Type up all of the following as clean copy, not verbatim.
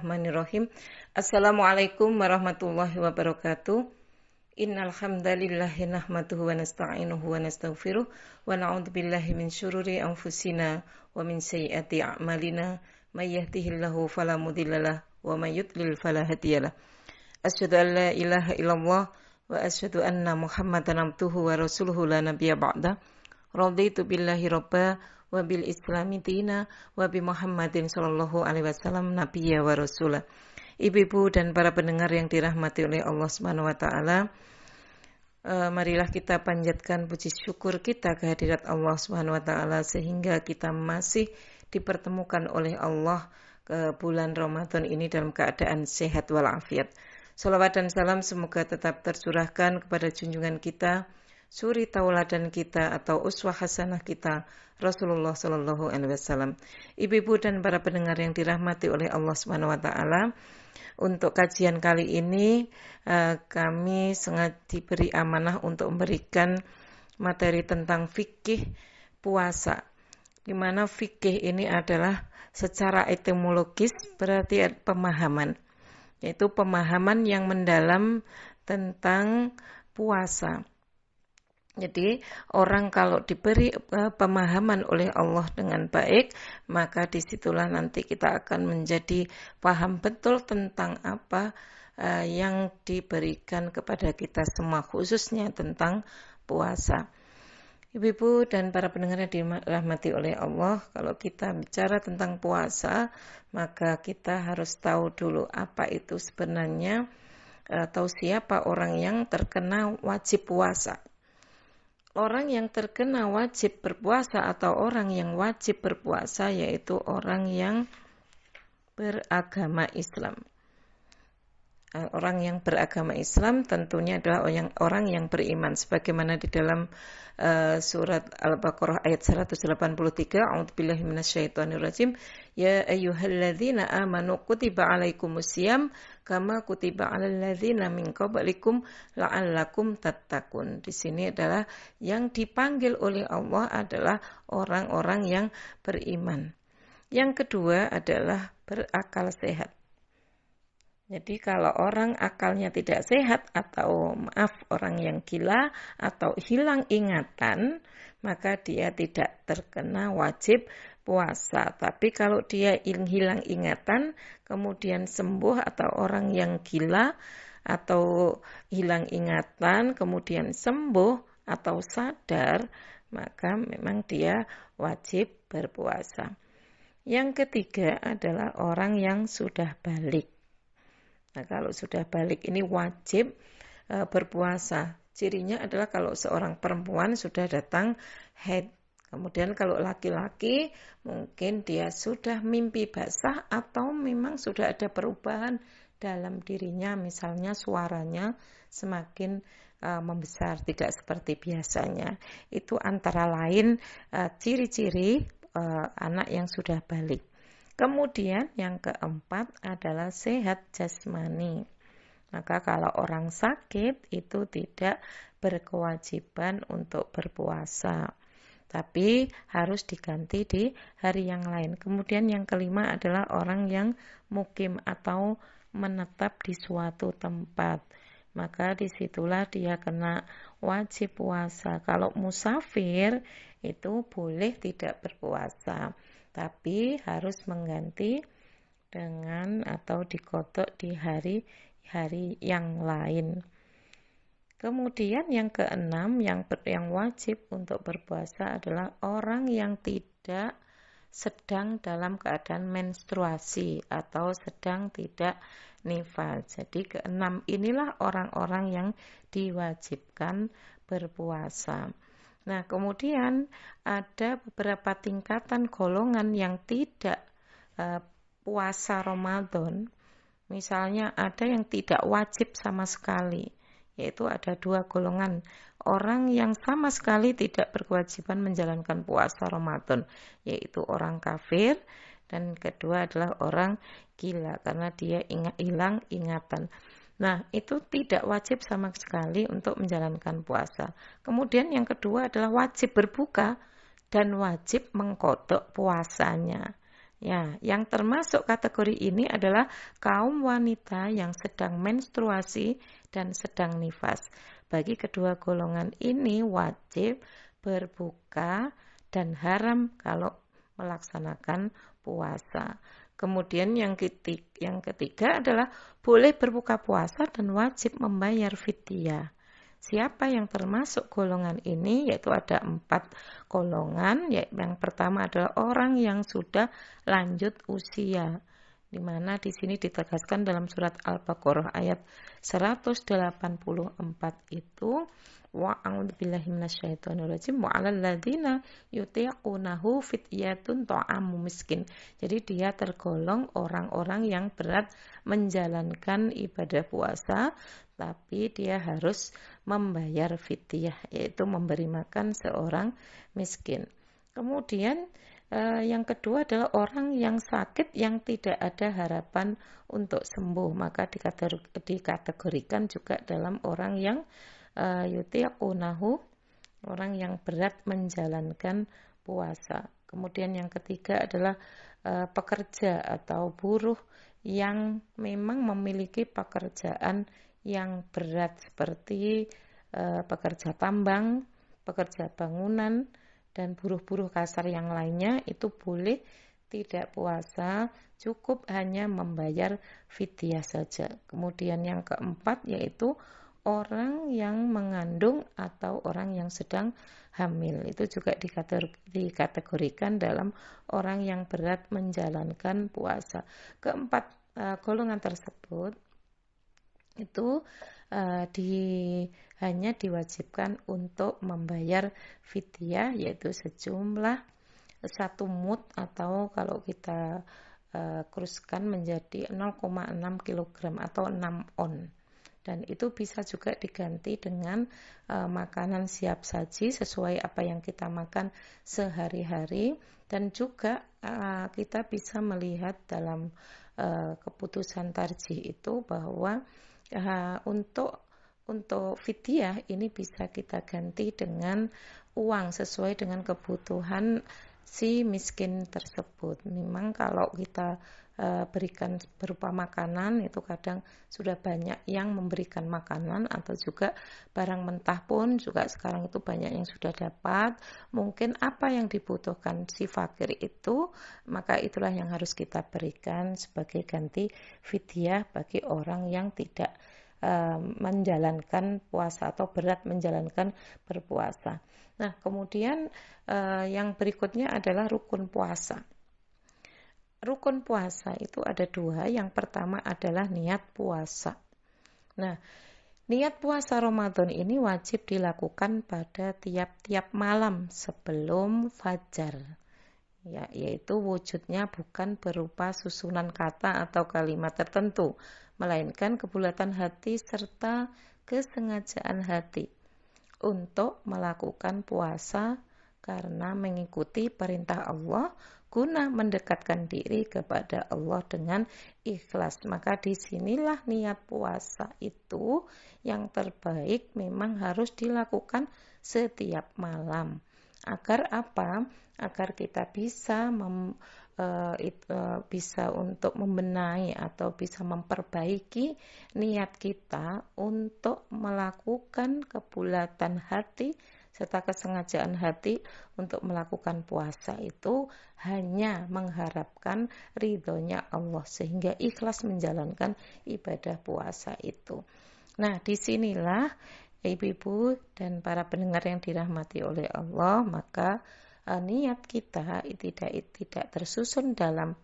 Bismillahirrahmanirrahim. Assalamualaikum warahmatullahi wabarakatuh. Innal hamdalillahi nahmaduhu wa nasta'inuhu wa nastaghfiruh wa na'udzubillahi min syururi anfusina wa min sayyiati a'malina may yahdihillahu fala mudhillalah wa may yudlil fala hadiyalah. Asyhadu an la ilaha illallah wa asyhadu anna Muhammadan abduhu wa rasuluhu la nabiyya ba'da. Raditu billahi robba wa bil islami dina wa bi Muhammadin sallallahu alaihi wasallam nabiyya wa rasulah. Ibu-ibu dan para pendengar yang dirahmati oleh Allah Subhanahu wa taala, marilah kita panjatkan puji syukur kita kehadirat Allah Subhanahu wa taala sehingga kita masih dipertemukan oleh Allah ke bulan Ramadan ini dalam keadaan sehat walafiat. Salawat dan salam semoga tetap tercurahkan kepada junjungan kita, suri tauladan kita atau uswah hasanah kita, Rasulullah Sallallahu Alaihi Wasallam. Ibu-ibu dan para pendengar yang dirahmati oleh Allah Subhanahu Wa Taala, untuk kajian kali ini kami sangat diberi amanah untuk memberikan materi tentang fikih puasa, di mana fikih ini adalah secara etimologis berarti pemahaman, yaitu pemahaman yang mendalam tentang puasa. Jadi orang kalau diberi pemahaman oleh Allah dengan baik, maka disitulah nanti kita akan menjadi paham betul tentang apa yang diberikan kepada kita semua, khususnya tentang puasa. Ibu-ibu dan para pendengar yang dirahmati oleh Allah, kalau kita bicara tentang puasa, maka kita harus tahu dulu apa itu sebenarnya atau siapa orang yang terkena wajib puasa. Orang yang terkena wajib berpuasa atau orang yang wajib berpuasa yaitu orang yang beragama Islam. Orang yang beragama Islam tentunya adalah orang yang beriman, sebagaimana di dalam surat Al-Baqarah ayat 183, A'udzubillahi minasyaitonirrajim, ya ayyuhalladzina amanu kutiba alaikumusiyam kama kutiba alal ladzina min qablikum la'allakum tattaqun. Di sini adalah yang dipanggil oleh Allah adalah orang-orang yang beriman. Yang kedua adalah berakal sehat. Jadi kalau orang akalnya tidak sehat atau orang yang gila atau hilang ingatan, maka dia tidak terkena wajib puasa. Tapi kalau dia hilang ingatan, kemudian sembuh, atau orang yang gila atau hilang ingatan, kemudian sembuh atau sadar, maka memang dia wajib berpuasa. Yang ketiga adalah orang yang sudah balik. Nah, kalau sudah balik ini wajib berpuasa. Cirinya adalah kalau seorang perempuan sudah datang haid. Kemudian kalau laki-laki mungkin dia sudah mimpi basah atau memang sudah ada perubahan dalam dirinya, misalnya suaranya semakin membesar, tidak seperti biasanya. Itu antara lain ciri-ciri anak yang sudah balik. Kemudian yang keempat adalah sehat jasmani. Maka kalau orang sakit itu tidak berkewajiban untuk berpuasa, tapi harus diganti di hari yang lain. Kemudian yang kelima adalah orang yang mukim atau menetap di suatu tempat. Maka disitulah dia kena wajib puasa. Kalau musafir itu boleh tidak berpuasa, tapi harus mengganti dengan atau dikodok di hari-hari yang lain. Kemudian yang keenam, yang wajib untuk berpuasa adalah orang yang tidak sedang dalam keadaan menstruasi atau sedang tidak nifas. Jadi keenam inilah orang-orang yang diwajibkan berpuasa. Nah, kemudian ada beberapa tingkatan golongan yang tidak puasa Ramadan. Misalnya ada yang tidak wajib sama sekali, yaitu ada dua golongan. Orang yang sama sekali tidak berkewajiban menjalankan puasa Ramadan, yaitu orang kafir, dan kedua adalah orang gila karena dia hilang ingatan. Nah, itu tidak wajib sama sekali untuk menjalankan puasa. Kemudian yang kedua adalah wajib berbuka dan wajib mengkodok puasanya. Ya, yang termasuk kategori ini adalah kaum wanita yang sedang menstruasi dan sedang nifas. Bagi kedua golongan ini wajib berbuka dan haram kalau melaksanakan puasa. Kemudian yang ketiga adalah boleh berbuka puasa dan wajib membayar fidyah. Siapa yang termasuk golongan ini? Yaitu ada 4 golongan. Yang pertama adalah orang yang sudah lanjut usia, di mana di sini ditegaskan dalam surat Al-Baqarah ayat 184 itu, wa a'udzubillahi minasyaitonirrajim wa 'alal ladzina yutiqunahu fidyatun ta'amu miskin. Jadi dia tergolong orang-orang yang berat menjalankan ibadah puasa, tapi dia harus membayar fidyah, yaitu memberi makan seorang miskin. Kemudian yang kedua adalah orang yang sakit yang tidak ada harapan untuk sembuh, maka dikategorikan juga dalam orang yang yutiqunahu, orang yang berat menjalankan puasa. Kemudian yang ketiga adalah pekerja atau buruh yang memang memiliki pekerjaan yang berat seperti pekerja tambang, pekerja bangunan, dan buruh-buruh kasar yang lainnya, itu boleh tidak puasa, cukup hanya membayar fidyah saja. Kemudian yang keempat yaitu orang yang mengandung atau orang yang sedang hamil, itu juga dikategorikan dalam orang yang berat menjalankan puasa. Keempat golongan tersebut itu hanya diwajibkan untuk membayar fidyah, yaitu sejumlah 1 mud, atau kalau kita kuruskan menjadi 0,6 kg atau 6 on. Dan itu bisa juga diganti dengan makanan siap saji sesuai apa yang kita makan sehari-hari. Dan juga kita bisa melihat dalam keputusan tarjih itu bahwa untuk fidyah ini bisa kita ganti dengan uang sesuai dengan kebutuhan si miskin tersebut. Memang kalau kita berikan berupa makanan, itu kadang sudah banyak yang memberikan makanan, atau juga barang mentah pun juga sekarang itu banyak yang sudah dapat. Mungkin apa yang dibutuhkan si fakir itu, maka itulah yang harus kita berikan sebagai ganti fidyah bagi orang yang tidak menjalankan puasa atau berat menjalankan berpuasa. Nah, kemudian yang berikutnya adalah rukun puasa. Rukun puasa itu ada 2. Yang pertama adalah niat puasa. Nah, niat puasa Ramadan ini wajib dilakukan pada tiap-tiap malam sebelum fajar. Ya, yaitu wujudnya bukan berupa susunan kata atau kalimat tertentu, melainkan kebulatan hati serta kesengajaan hati untuk melakukan puasa karena mengikuti perintah Allah guna mendekatkan diri kepada Allah dengan ikhlas. Maka disinilah niat puasa itu yang terbaik memang harus dilakukan setiap malam. Agar apa? Agar kita bisa bisa untuk membenahi atau bisa memperbaiki niat kita untuk melakukan kebulatan hati serta kesengajaan hati untuk melakukan puasa itu hanya mengharapkan ridhonya Allah, sehingga ikhlas menjalankan ibadah puasa itu. Nah, disinilah ibu-ibu dan para pendengar yang dirahmati oleh Allah, maka niat kita tidak tersusun dalam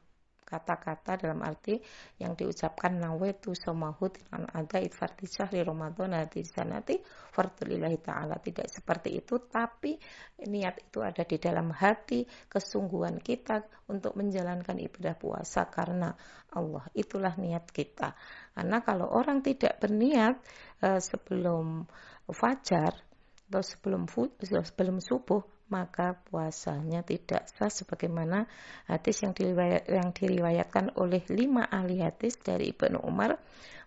kata-kata, dalam arti yang diucapkan nawaitu somahud an ada itfarti syahri Ramadan di sanati fardulillahi ta'ala, tidak seperti itu, tapi niat itu ada di dalam hati, kesungguhan kita untuk menjalankan ibadah puasa karena Allah, itulah niat kita. Karena kalau orang tidak berniat sebelum fajar atau sebelum subuh, maka puasanya tidak sah, sebagaimana hadis yang diriwayatkan oleh 5 ahli hadis dari Ibnu Umar,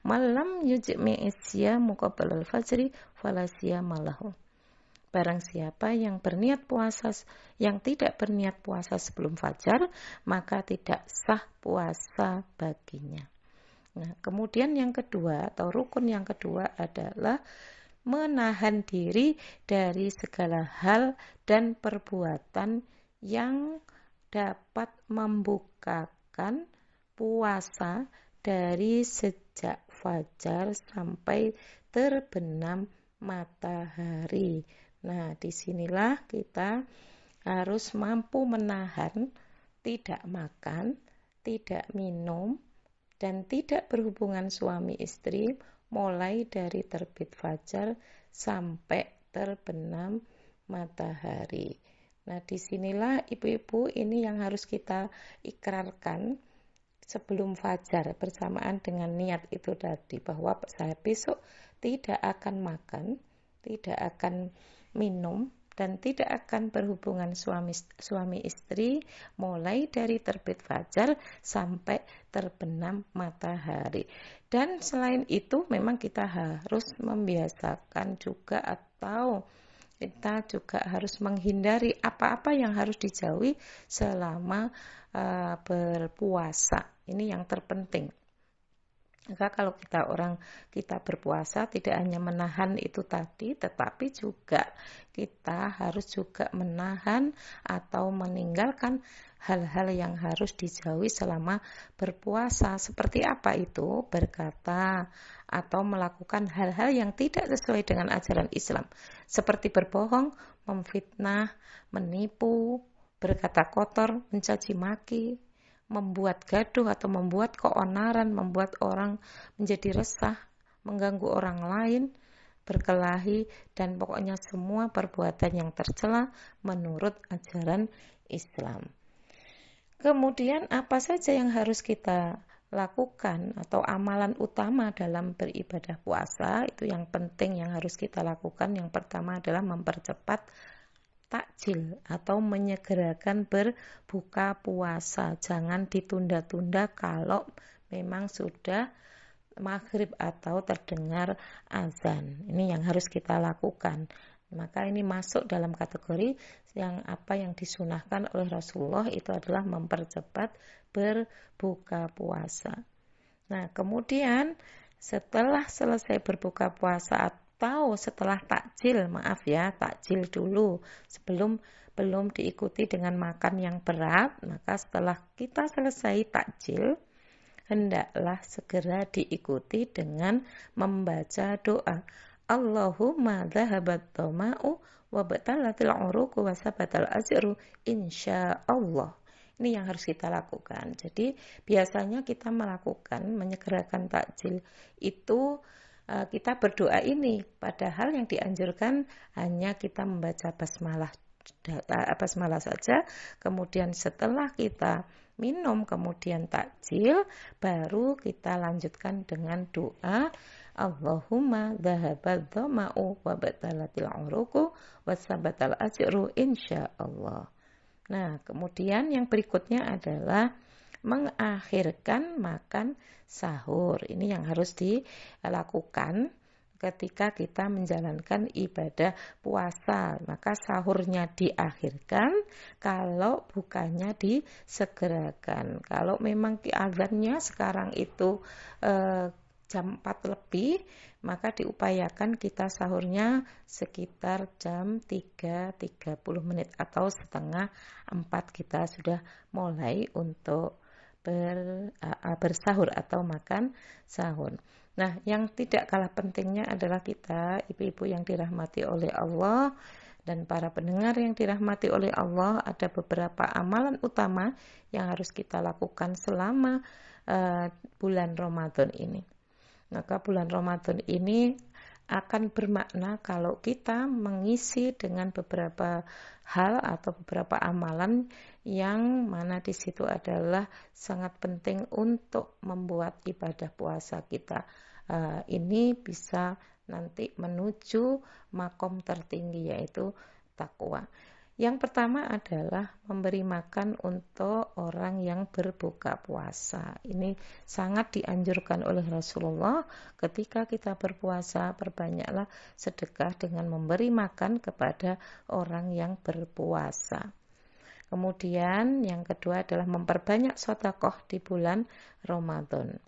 malam yujmi isya muqabalal fajri falasya malahu. Barang siapa yang berniat puasa, yang tidak berniat puasa sebelum fajar, maka tidak sah puasa baginya. Nah, kemudian yang kedua atau rukun yang kedua adalah menahan diri dari segala hal dan perbuatan yang dapat membukakan puasa dari sejak fajar sampai terbenam matahari. Nah, disinilah kita harus mampu menahan tidak makan, tidak minum, dan tidak berhubungan suami istri mulai dari terbit fajar sampai terbenam matahari. Nah, disinilah ibu-ibu ini yang harus kita ikrarkan sebelum fajar bersamaan dengan niat itu tadi, bahwa saya besok tidak akan makan, tidak akan minum, dan tidak akan berhubungan suami istri mulai dari terbit fajar sampai terbenam matahari. Dan selain itu memang kita harus membiasakan juga atau kita juga harus menghindari apa-apa yang harus dijauhi selama berpuasa. Ini yang terpenting. Maka kalau kita berpuasa tidak hanya menahan itu tadi, tetapi juga kita harus juga menahan atau meninggalkan hal-hal yang harus dijauhi selama berpuasa. Seperti apa itu? Berkata atau melakukan hal-hal yang tidak sesuai dengan ajaran Islam. Seperti berbohong, memfitnah, menipu, berkata kotor, mencaci maki, membuat gaduh atau membuat keonaran, membuat orang menjadi resah, mengganggu orang lain, berkelahi, dan pokoknya semua perbuatan yang tercela menurut ajaran Islam. Kemudian apa saja yang harus kita lakukan atau amalan utama dalam beribadah puasa? Itu yang penting yang harus kita lakukan. Yang pertama adalah mempercepat takjil atau menyegerakan berbuka puasa. Jangan ditunda-tunda kalau memang sudah maghrib atau terdengar azan. Ini yang harus kita lakukan. Maka ini masuk dalam kategori yang disunahkan oleh Rasulullah itu adalah mempercepat berbuka puasa. Nah, kemudian setelah selesai berbuka puasa atau setelah takjil, takjil dulu belum diikuti dengan makan yang berat, maka setelah kita selesai takjil, hendaklah segera diikuti dengan membaca doa. Allahumma dhahabat dhama'u wa batalatil uruqu wa sabatal ajru insyaallah. Ini yang harus kita lakukan. Jadi biasanya kita menyegerakan takjil itu kita berdoa ini, padahal yang dianjurkan hanya kita membaca basmalah saja. Kemudian setelah kita minum, kemudian takjil, baru kita lanjutkan dengan doa Allahumma dhahabal dhama'u wa batalatil uruqu wa sabatal ajru insyaallah. Nah, kemudian yang berikutnya adalah mengakhirkan makan sahur. Ini yang harus dilakukan ketika kita menjalankan ibadah puasa. Maka sahurnya diakhirkan, kalau bukanya disegerakan. Kalau memang azannya sekarang itu jam 4 lebih, maka diupayakan kita sahurnya sekitar jam 3.30 menit atau setengah 4 kita sudah mulai untuk bersahur atau makan sahur. Nah, yang tidak kalah pentingnya adalah kita, ibu-ibu yang dirahmati oleh Allah dan para pendengar yang dirahmati oleh Allah, ada beberapa amalan utama yang harus kita lakukan selama bulan Ramadan ini. Maka bulan Ramadan ini akan bermakna kalau kita mengisi dengan beberapa hal atau beberapa amalan yang mana di situ adalah sangat penting untuk membuat ibadah puasa kita ini bisa nanti menuju makom tertinggi, yaitu takwa. Yang pertama adalah memberi makan untuk orang yang berbuka puasa. Ini sangat dianjurkan oleh Rasulullah. Ketika kita berpuasa, perbanyaklah sedekah dengan memberi makan kepada orang yang berpuasa. Kemudian yang kedua adalah memperbanyak sedekah di bulan Ramadan.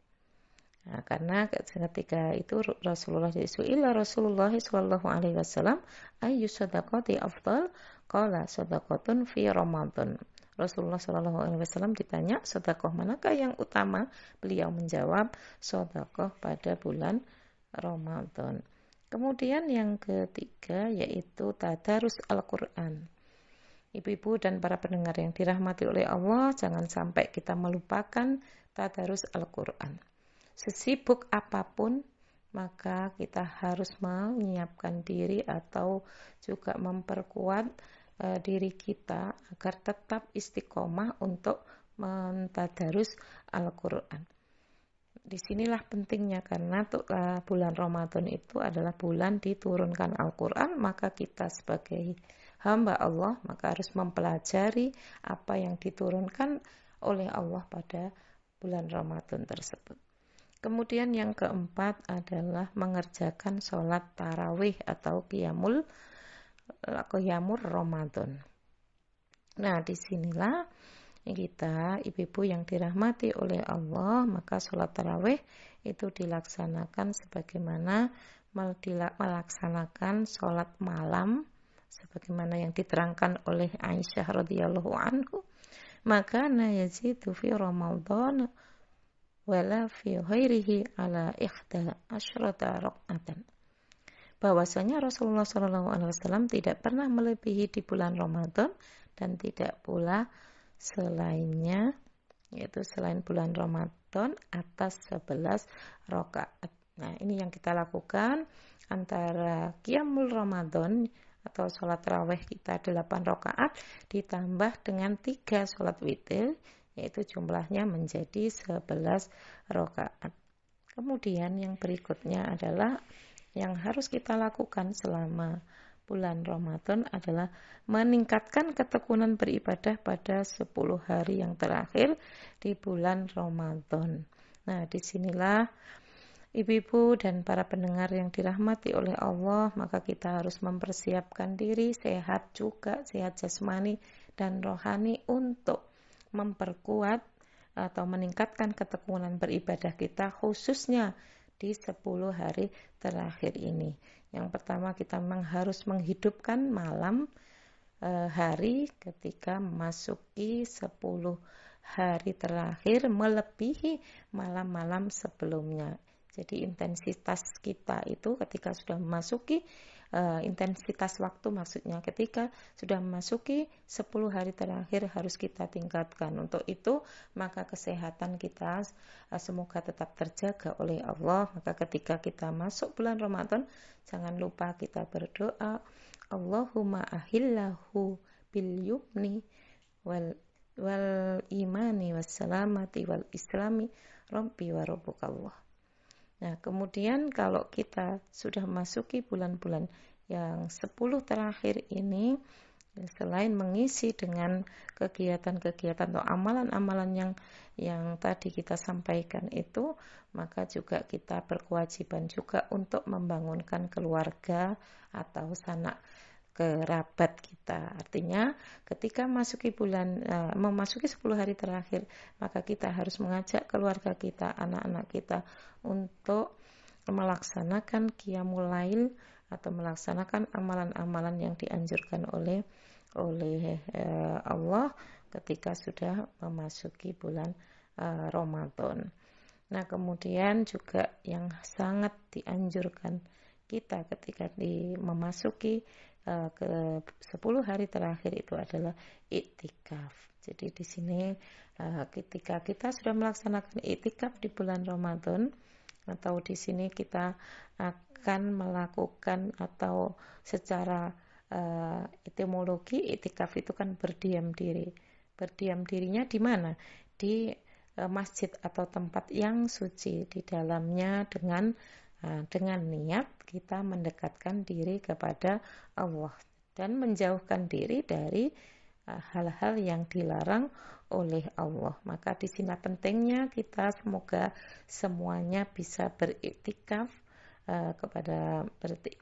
Nah, karena ketika itu Rasulullah Shallallahu Alaihi Wasallam ayu sedekati afdal qala sedekatun fi Ramadan. Rasulullah Shallallahu Alaihi Wasallam ditanya sedekah manakah yang utama, beliau menjawab sedekah pada bulan Ramadan. Kemudian yang ketiga yaitu tadarus Al-Quran. Ibu-ibu dan para pendengar yang dirahmati oleh Allah, jangan sampai kita melupakan tadarus Al-Quran. Sesibuk apapun, maka kita harus menyiapkan diri atau juga memperkuat diri kita agar tetap istiqomah untuk mentadarus Al-Quran. Disinilah pentingnya karena bulan Ramadan itu adalah bulan diturunkan Al-Quran, maka kita sebagai hamba Allah maka harus mempelajari apa yang diturunkan oleh Allah pada bulan Ramadan tersebut. Kemudian yang keempat adalah mengerjakan sholat tarawih atau qiyamul Ramadan. Nah, disinilah kita, ibu-ibu yang dirahmati oleh Allah, maka sholat tarawih itu dilaksanakan sebagaimana melaksanakan sholat malam, sebagaimana yang diterangkan oleh Aisyah radhiyallahu anhu. Maka yazidu fi Ramadan wala fi ghairihi ala ihda asyrata raq'atan. Bahwasanya Rasulullah SAW tidak pernah melebihi di bulan Ramadan dan tidak pula selainnya, yaitu selain bulan Ramadan atas 11 rakaat. Nah, ini yang kita lakukan antara qiyamul Ramadan atau sholat tarawih kita 8 rakaat ditambah dengan 3 sholat witir, yaitu jumlahnya menjadi 11 rakaat. Kemudian yang berikutnya adalah yang harus kita lakukan selama bulan Ramadan adalah meningkatkan ketekunan beribadah pada 10 hari yang terakhir di bulan Ramadan. Nah, disinilah ibu-ibu dan para pendengar yang dirahmati oleh Allah, maka kita harus mempersiapkan diri sehat juga, sehat jasmani dan rohani untuk memperkuat atau meningkatkan ketekunan beribadah kita khususnya di 10 hari terakhir ini. Yang pertama kita memang harus menghidupkan malam hari ketika memasuki 10 hari terakhir melebihi malam-malam sebelumnya. Jadi intensitas kita itu ketika sudah memasuki intensitas waktu, maksudnya ketika sudah memasuki 10 hari terakhir harus kita tingkatkan. Untuk itu maka kesehatan kita semoga tetap terjaga oleh Allah. Maka ketika kita masuk bulan Ramadan jangan lupa kita berdoa, Allahumma ahillahu bil yumni wal imani wassalamati wal islami rabbi wa rabbukallah. Nah, kemudian kalau kita sudah masuki bulan-bulan yang 10 terakhir ini, selain mengisi dengan kegiatan-kegiatan atau amalan-amalan yang tadi kita sampaikan itu, maka juga kita berkewajiban juga untuk membangunkan keluarga atau sanak kerabat kita. Artinya ketika memasuki 10 hari terakhir, maka kita harus mengajak keluarga kita, anak-anak kita untuk melaksanakan qiyamul lail atau melaksanakan amalan-amalan yang dianjurkan oleh Allah ketika sudah memasuki bulan Ramadan. Nah, kemudian juga yang sangat dianjurkan kita ketika memasuki ke 10 hari terakhir itu adalah iktikaf. Jadi di sini ketika kita sudah melaksanakan iktikaf di bulan Ramadan, atau di sini kita akan melakukan atau secara etimologi iktikaf itu kan berdiam diri. Berdiam dirinya di mana? Di masjid atau tempat yang suci, di dalamnya dengan niat kita mendekatkan diri kepada Allah. dan menjauhkan diri dari hal-hal yang dilarang oleh Allah. Maka di sini pentingnya kita semoga semuanya bisa beriktikaf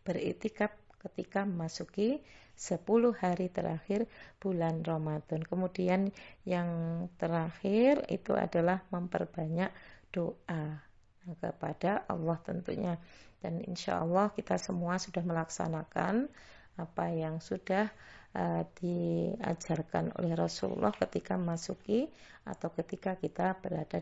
beriktikaf ketika memasuki 10 hari terakhir bulan Ramadan. Kemudian yang terakhir itu adalah memperbanyak doa kepada Allah tentunya. Dan insya Allah kita semua sudah melaksanakan apa yang sudah diajarkan oleh Rasulullah ketika memasuki atau ketika kita berada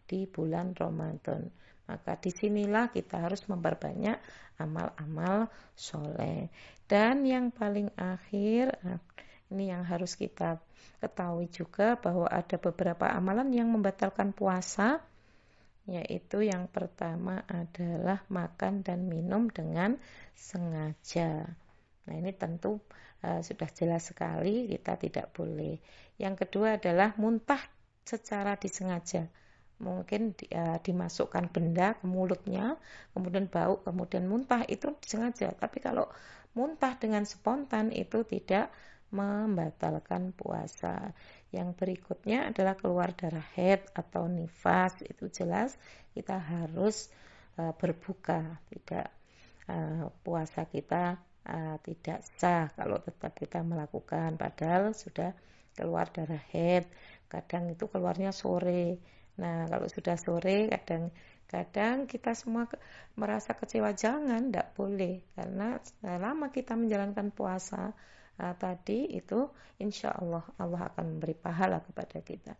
di bulan Ramadan. Maka disinilah kita harus memperbanyak amal-amal soleh. Dan yang paling akhir, ini yang harus kita ketahui juga bahwa ada beberapa amalan yang membatalkan puasa, yaitu yang pertama adalah makan dan minum dengan sengaja. Nah ini tentu sudah jelas sekali kita tidak boleh. Yang kedua adalah muntah secara disengaja. Mungkin dimasukkan benda ke mulutnya, kemudian bau, kemudian muntah, itu disengaja. Tapi kalau muntah dengan spontan itu tidak membatalkan puasa. Yang berikutnya adalah keluar darah haid atau nifas, itu jelas kita harus berbuka, tidak puasa kita tidak sah kalau tetap kita melakukan, padahal sudah keluar darah haid. Kadang itu keluarnya sore. Nah kalau sudah sore kadang kita semua merasa kecewa. Jangan, tidak boleh, karena selama kita menjalankan puasa tadi itu insya Allah akan memberi pahala kepada kita.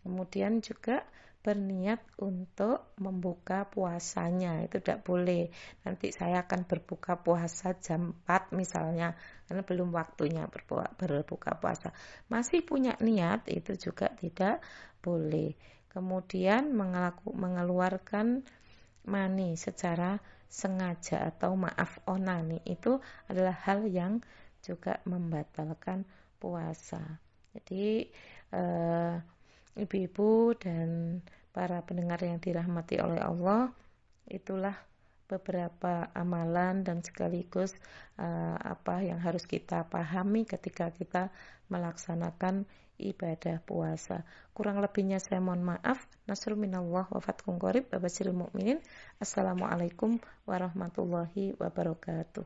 Kemudian juga berniat untuk membuka puasanya, itu tidak boleh. Nanti saya akan berbuka puasa jam 4 misalnya, karena belum waktunya berbuka puasa. Masih punya niat, itu juga tidak boleh. Kemudian mengeluarkan mani secara sengaja atau maaf onani, itu adalah hal yang juga membatalkan puasa. Jadi ibu-ibu dan para pendengar yang dirahmati oleh Allah, itulah beberapa amalan dan sekaligus apa yang harus kita pahami ketika kita melaksanakan ibadah puasa. Kurang lebihnya saya mohon maaf. Nasrul minallah wa fathun qarib wa basyiril mu'minin. Assalamualaikum warahmatullahi wabarakatuh.